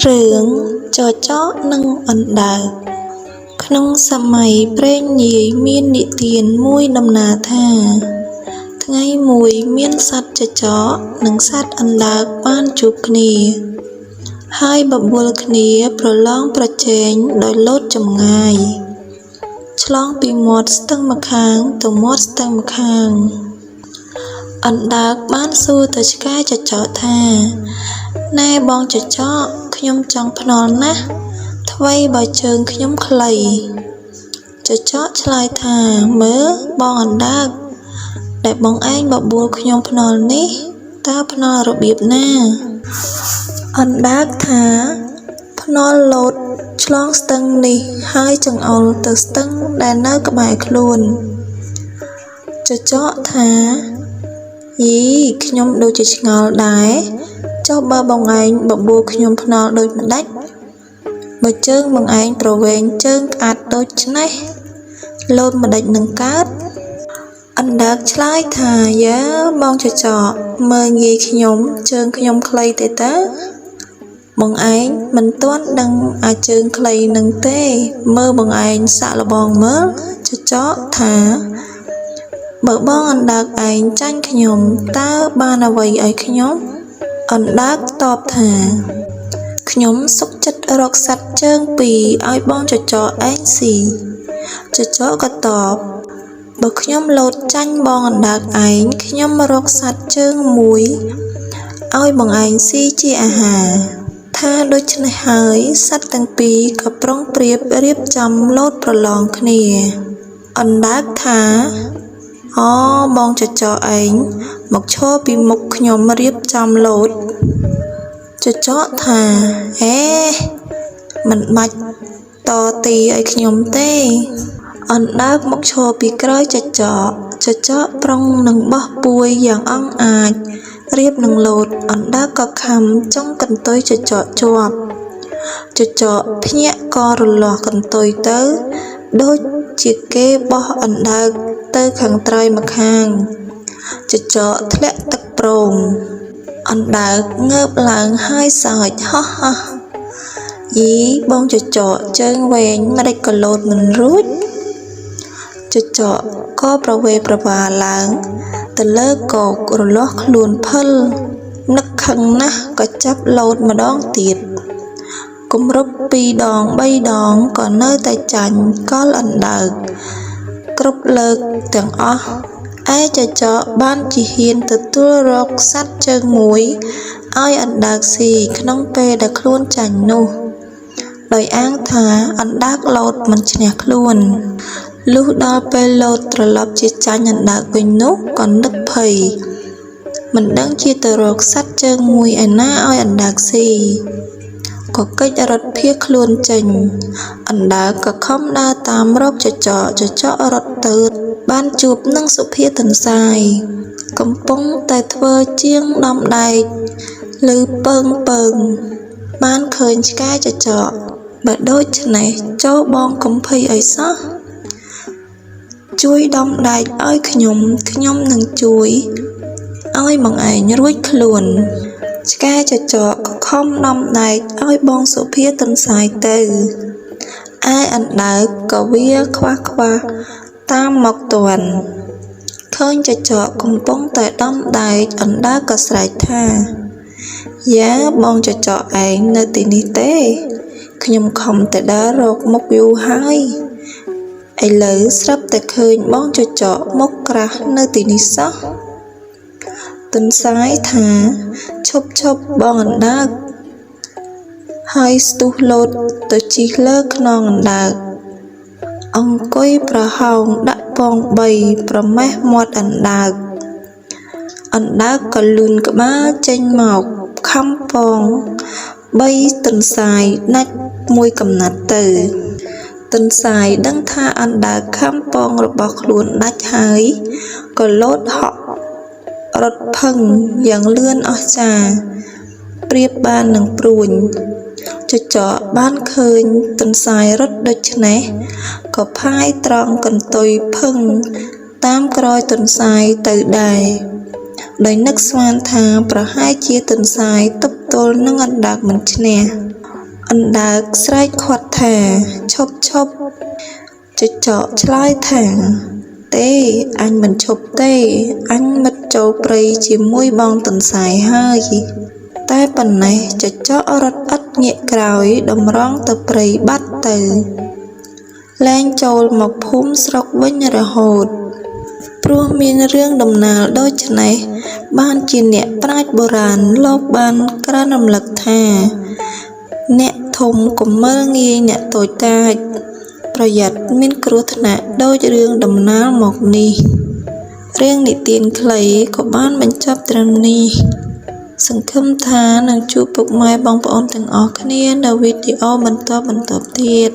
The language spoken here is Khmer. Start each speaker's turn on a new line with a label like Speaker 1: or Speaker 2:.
Speaker 1: រឿងចចកនិងអណ្ដើកក្នុងសម័យព្រេងនាយមាននិទានមួយដំណាលថាថ្ងៃមួយមានសត្វចចកនិងសត្វអណ្ដើកបានជួបគ្នាហើយបបួលគ្នាប្រឡងប្រជែងដោយលោតចម្ងាយឆ្លងពីមាត់ស្ទឹងម្ខាងទៅមាត់ស្ទឹងម្ខាងអណ្ដើកបានសួរទៅឆ្កែចចកថាណែបងចចកខ្ញុំចង់ភ្នាល់ណាស់ថ្វីបើជើងខ្ញុំខ្លីចចកឆ្លើយថាមើលបងអណ្ដើកដែលបងឯងបបួលខ្ញុំភ្នាល់នេះតើភ្នាល់របៀបណាអណ្ដើកថាភ្នាល់លោតឆ្លងស្ទឹងនេះហើយចង្អុលទៅស្ទឹងដែលនៅក្បែរខ្លួនចចកថាយីខ្ញុំដូចជាឆ្ងល់ដែរចុះបើបងឯងបបួលខ្ញុំភ្នាល់ដូចម្ដេចបើជើងបងឯងប្រវែងជើងក្អាត់ដូច្នេះលោតម្ដេចនឹងកើតអណ្ដើកឆ្លើយថាយើបងចចកមើលងាយខ្ញុំជើងខ្ញុំខ្លីទេតើបងឯងមិនទាន់ដឹងអាជើងខ្លីនឹងទេមើលបងឯងសាក់លបងមើលចចកថាបើបងអណ្ដើកឯងចាញ់ខ្ញុំតើបានអ្វីឲ្យខ្ញុំអណ្ដើកតបថាខ្ញុំសុខចិត្តរកសត្វជើងពីរឲ្យបងចចកឯងស៊ីចចកក៏តបបើខ្ញុំលោតចាញ់បងអណ្ដើកឯងខ្ញុំរកសត្វជើងមួយឲ្យបងឯងស៊ីជាអាហារថាដូច្នេះហើយសត្វទាំងពីរក៏ប្រុងប្រៀបរៀបចំលោតប្រឡងគ្នាអណ្ដើកថាអូបងចចកឯងមកឈរពីមុខខ្ញុំរៀបចំលោតចចកថាហេមិនបាច់តទីឲ្យខ្ញុំទេអណ្ដើកមកឈរពីក្រោយចចកប្រុងនឹងបោះពួយយ៉ាងអង់អាចរៀបនឹងលោតអណ្ដើកក៏ខំចុងកន្ទុយចចកជាប់ចចកភ្ញាក់ក៏រលាស់កន្ទុយទៅដូចជាគេបោះអណ្ដើកទៅខាងត្រើយម្ខាងចចកធ្លាក់ទឹកប្រងអណ្ដើកងើបឡើងហើយសើចហោះយីបងចចកជើងវែងម្ដេចក៏លោតមិនរួចចចកក៏ប្រវេប្រវាឡើងទៅលើគោករលាស់ខ្លួនភិលនឹកខឹងណាស់ក៏ចាប់លោតម្ដងទៀតគម្រប់2 ដង 3 ដងក៏នៅតែចាញ់កលអណ្ដើកគ្រប់លើកទាំងអស់ឯចចកបានជាហ៊ានទទួលរកសត្វជើងមួយឲ្យអណ្ដើកស៊ីក្នុងពេលដែលខ្លួនចាញ់នោះដោយអាងថាអណ្ដើកលោតមិនឈ្នះខ្លួនលុះដល់ពេលលោតត្រឡប់ជាចាញ់អណ្ដើកវិញនោះក៏នឹកភ័យមិនដឹងជាទៅរកសត្វជើងមួយឯណាឲ្យអណ្ដើកស៊ីក៏កិច្ចរត់ភៀសខ្លួនចេញអណ្ដើកក៏ខំដើរតាមរកចចករត់ទៅបានជួបនឹងសុភាទន្សាយកំពុងតែធ្វើជាងដំដែកឬពើងបានឃើញឆ្កែចចកបើដូច្នេះចូលបងកំភៃអីសោះជួយដំដែកឲ្យខ្ញុំនឹងជួយឲ្យបងឯងរួចខ្លួនឆ្កែចចកក៏ខំដំដែកឲ្យបងសុភាទន្សាយទៅឯអណ្ដើកក៏វាខ្វះតាមមកទាន់ឃើញចចកកំពុងតែដំដែកអណ្ដើកក៏ស្រែកថាយ៉ាបងចចកឯងនៅទីនេះទេខ្ញុំខំតែដើររកមុខយូរហើយឥឡូវស្រាប់តែឃើញបងចចកមុខក្រាស់នៅទីនេះសោះទន្សាយថាឈប់បងអណ្ដើកហើយស្ទុះលោតទៅជិះលើខ្នងអណ្ដើកអង្គុយប្រហោងដាក់ពង3ប្រមេះមាត់អណ្ដើកក៏លូនក្បាលចេញមកខំពង3ទន្សាយដាច់មួយកំណាត់ទៅទន្សាយដឹងថាអណ្ដើកខំពងរបស់ខ្លួនដាច់ហើយក៏លោតហក់រត់ផឹងយ៉ាងលឿនអស្ចារ្យប្រៀបបាននឹងព្រួញច ចចកបានឃើញទន្សាយរត់ដូច្នេះក៏ផាយត្រង់កន្ទុយភឹងតាមក្រោយទន្សាយទៅដែរដោយនឹកស្មានថាប្រហែលជាទន្សាយទប់ទល់នឹងអណ្ដើកមិនឈ្នះអណ្ដើកស្រែកខាត់ថាឈប់ចចកឆ្លើយថាទេអញមិនឈប់ទេអញមិត្តចូលព្រៃជាមួយបងទន្សាយហើយតែប៉ុណ្ណេះចចករត់ឥតងាកក្រោយតម្រង់ទៅព្រៃបាត់ទៅលែងចូលមកភូមិស្រុកវិញរហូតព្រោះមានរឿងដំណាលដូច្នេះបានជាអ្នកប្រាជ្ញបុរាណលោកបានក្រើនរំលឹកថាអ្នកធំកុំមើលងាយអ្នកតូចតាចប្រយ័ត្នមានគ្រោះថ្នាក់ដូចរឿងដំណាលមកនេះរឿងនិទានខ្លីក៏បានបញ្ចប់ត្រឹមនេះសង្ឃឹមថានឹងជួបពុកម៉ែបងប្អូនទាំងអស់គ្នានៅវីដេអូបន្តទៀត